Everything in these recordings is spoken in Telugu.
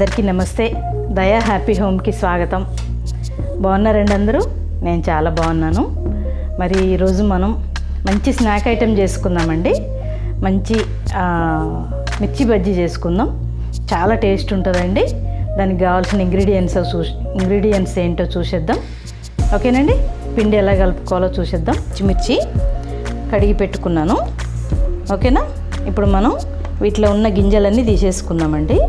అందరికీ నమస్తే. దయా హ్యాపీ హోమ్కి స్వాగతం. బాగున్నారండి అందరూ? నేను చాలా బాగున్నాను. మరి ఈరోజు మనం మంచి స్నాక్ ఐటెం చేసుకుందామండి. మంచి మిర్చి బజ్జీ చేసుకుందాం. చాలా టేస్ట్ ఉంటుందండి. దానికి కావాల్సిన ఇంగ్రీడియంట్స్ ఏంటో చూసేద్దాం. ఓకేనండి. పిండి ఎలా కలుపుకోవాలో చూసేద్దాం. మిర్చి కడిగి పెట్టుకున్నాను. ఓకేనా. ఇప్పుడు మనం వీటిలో ఉన్న గింజలన్నీ తీసేసుకుందామండి.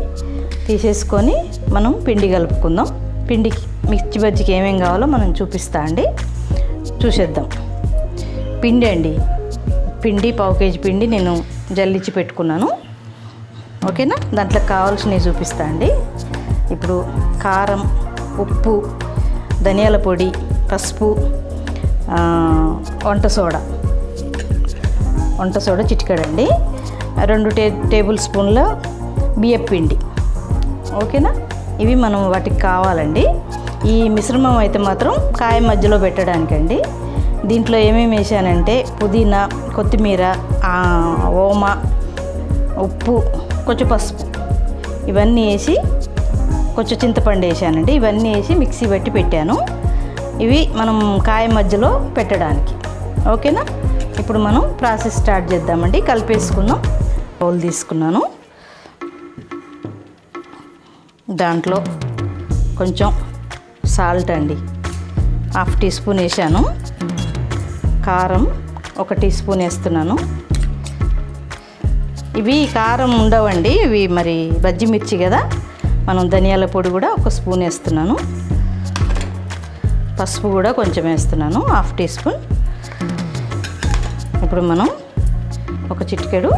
తీసేసుకొని మనం పిండి కలుపుకుందాం. పిండికి మిర్చి బజ్జీకి ఏమేం కావాలో మనం చూపిస్తా అండి. చూసేద్దాం. పిండి అండి, పిండి 1/2 కేజీ పిండి నేను జల్లించి పెట్టుకున్నాను. ఓకేనా. దాంట్లో కావాల్సినవి చూపిస్తా అండి. ఇప్పుడు కారం, ఉప్పు, ధనియాల పొడి, పసుపు, వంట సోడా చిటికెడండి, 2 టేబుల్ స్పూన్ల బియ్యం పిండి. ఓకేనా. ఇవి మనం వాటికి కావాలండి. ఈ మిశ్రమం అయితే మాత్రం కాయ మధ్యలో పెట్టడానికండి. దీంట్లో ఏమేమి వేసానంటే పుదీనా, కొత్తిమీర, ఓమ, ఉప్పు, కొంచెం పసుపు, ఇవన్నీ వేసి కొంచెం చింతపండు వేసానండి. ఇవన్నీ వేసి మిక్సీ పెట్టి పెట్టాను. ఇవి మనం కాయ మధ్యలో పెట్టడానికి. ఓకేనా. ఇప్పుడు మనం ప్రాసెస్ స్టార్ట్ చేద్దామండి. కలిపేసుకుందాం. బౌల్ తీసుకున్నాను. దాంట్లో కొంచెం సాల్ట్ అండి 1/2 టీ స్పూన్ వేసాను. కారం 1 టీ స్పూన్ వేస్తున్నాను. ఇవి కారం ఉండవండి, ఇవి మరి బజ్జి మిర్చి కదా. మనం ధనియాల పొడి కూడా 1 స్పూన్ వేస్తున్నాను. పసుపు కూడా కొంచెం వేస్తున్నాను, 1/2 టీ స్పూన్. ఇప్పుడు మనం 1 చిటికెడు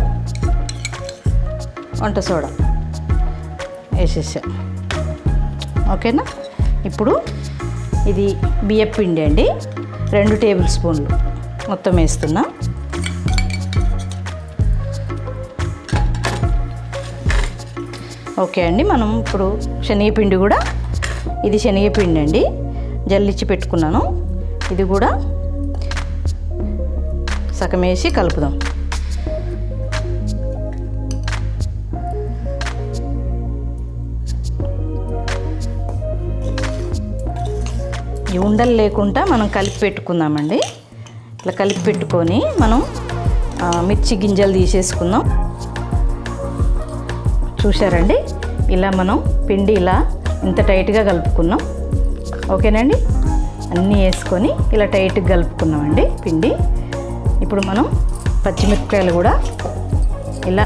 వంట సోడా వేసేసాం. ఓకేనా. ఇప్పుడు ఇది బియ్యం పిండి అండి, 2 టేబుల్ స్పూన్లు మొత్తం వేస్తున్నా. ఓకే అండి. మనం ఇప్పుడు శనగపిండి కూడా, ఇది శనగపిండి అండి, జల్లించి పెట్టుకున్నాను. ఇది కూడా సగం వేసి కలుపుదాం. ఈ ఉండలు లేకుండా మనం కలిపి పెట్టుకుందామండి. ఇట్లా కలిపి పెట్టుకొని మనం మిర్చి గింజలు తీసేసుకుందాం. చూసారండి, ఇలా మనం పిండి ఇలా ఇంత టైట్గా కలుపుకున్నాం. ఓకేనండి. అన్నీ వేసుకొని ఇలా టైట్గా కలుపుకున్నామండి పిండి. ఇప్పుడు మనం పచ్చిమిరపకాయలు కూడా ఇలా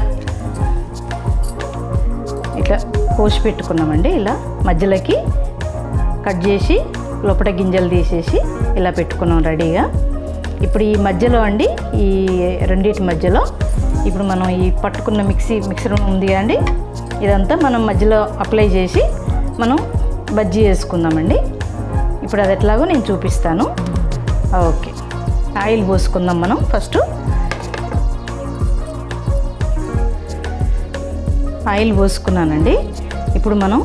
కోసి పెట్టుకున్నామండి. ఇలా మధ్యలోకి కట్ చేసి లోపల గింజలు తీసేసి ఇలా పెట్టుకున్నాం రెడీగా. ఇప్పుడు ఈ మధ్యలో అండి, ఈ రెండింటి మధ్యలో ఇప్పుడు మనం ఈ పట్టుకున్న మిక్సర్ ఉంది కదండి, ఇదంతా మనం మధ్యలో అప్లై చేసి మనం బజ్జీ వేసుకుందామండి. ఇప్పుడు అది ఎట్లాగో నేను చూపిస్తాను. ఓకే. ఆయిల్ పోసుకుందాం మనం. ఫస్ట్ ఆయిల్ పోసుకున్నానండి. ఇప్పుడు మనం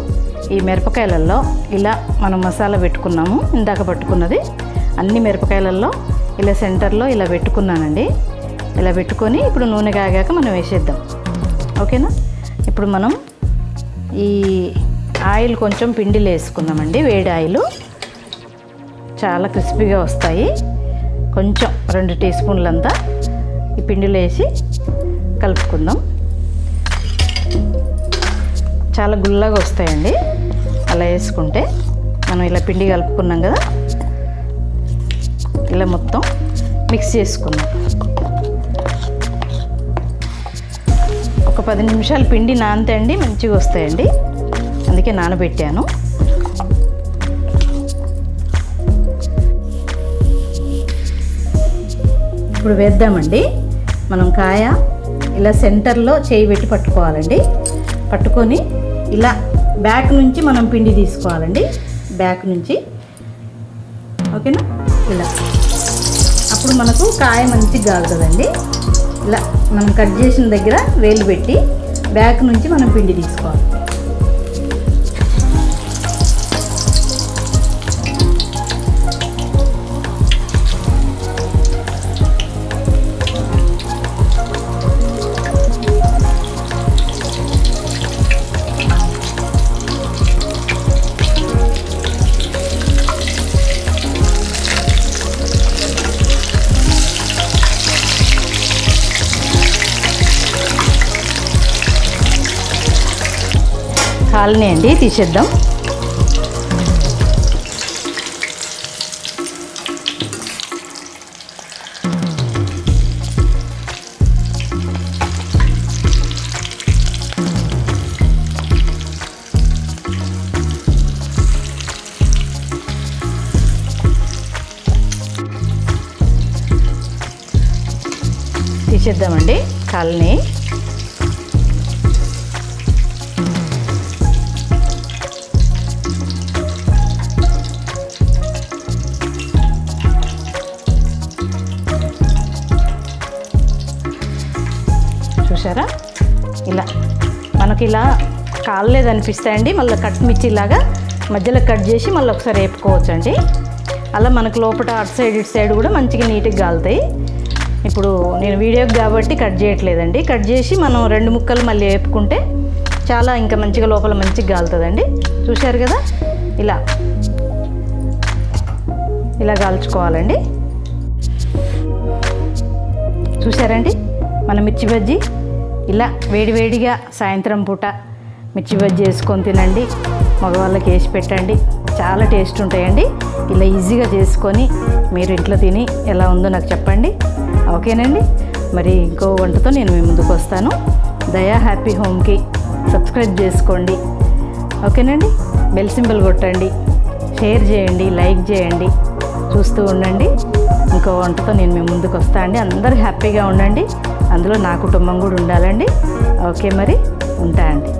ఈ మిరపకాయలలో ఇలా మనం మసాలా పెట్టుకున్నాము, ఇందాక పట్టుకున్నది. అన్ని మిరపకాయలలో ఇలా సెంటర్లో ఇలా పెట్టుకున్నానండి. ఇలా పెట్టుకొని ఇప్పుడు నూనె కాగాక మనం వేసేద్దాం. ఓకేనా. ఇప్పుడు మనం ఈ ఆయిల్ కొంచెం పిండిలో వేసుకుందామండి. వేడి ఆయిల్, చాలా క్రిస్పీగా వస్తాయి. కొంచెం 2 టీ స్పూన్లంతా ఈ పిండిలో వేసి కలుపుకుందాం. చాలా గుల్లగా వస్తాయండి అలా వేసుకుంటే. మనం ఇలా పిండి కలుపుకున్నాం కదా, ఇలా మొత్తం మిక్స్ చేసుకుందాం. ఒక 10 నిమిషాలు పిండి నానితే అండి మంచిగా వస్తాయండి, అందుకే నానబెట్టాను. ఇప్పుడు వేద్దామండి. మనం కాయ ఇలా సెంటర్లో చేయి పెట్టి పట్టుకోవాలండి. పట్టుకొని ఇలా బ్యాక్ నుంచి మనం పిండి తీసుకోవాలండి, బ్యాక్ నుంచి. ఓకేనా. ఇలా అప్పుడు మనకు కాయ మంచిగా కాలుతుందండి. ఇలా మనం కట్ చేసిన దగ్గర వేలు పెట్టి బ్యాక్ నుంచి మనం పిండి తీసుకోవాలి. కాలనీయండి, తీసేద్దాం. తీసేద్దామండి కాలనీ. చూసారా, ఇలా మనకి ఇలా కాలలేదు అనిపిస్తాయండి. మళ్ళీ కట్ మిర్చిలాగా మధ్యలో కట్ చేసి మళ్ళీ ఒకసారి వేపుకోవచ్చండి. అలా మనకు లోపల అటు సైడ్ ఇటు సైడ్ కూడా మంచిగా నీట్గా కాలుతాయి. ఇప్పుడు నేను వీడియోకి కాబట్టి కట్ చేయట్లేదండి. కట్ చేసి మనం 2 ముక్కలు మళ్ళీ వేపుకుంటే చాలా ఇంకా మంచిగా లోపల మంచిగా కాలుతుందండి. చూశారు కదా, ఇలా కాల్చుకోవాలండి. చూసారండి మన మిర్చి బజ్జీ. ఇలా వేడివేడిగా సాయంత్రం పూట మిర్చి బజ్జీ వేసుకొని తినండి. మగవాళ్ళకి వేసి పెట్టండి, చాలా టేస్ట్ ఉంటాయండి. ఇలా ఈజీగా చేసుకొని మీరు ఇంట్లో తిని ఎలా ఉందో నాకు చెప్పండి. ఓకేనండి, మరి ఇంకో వంటతో నేను మీ ముందుకు వస్తాను. దయా హ్యాపీ హోమ్కి సబ్స్క్రైబ్ చేసుకోండి. ఓకేనండి, బెల్ సింబల్ కొట్టండి, షేర్ చేయండి, లైక్ చేయండి, చూస్తూ ఉండండి. ఇంకో వంటతో నేను మీ ముందుకు వస్తా అండి. అందరూ హ్యాపీగా ఉండండి, అందులో నా కుటుంబం కూడా ఉండాలండి. ఓకే, మరి ఉంటా అండి.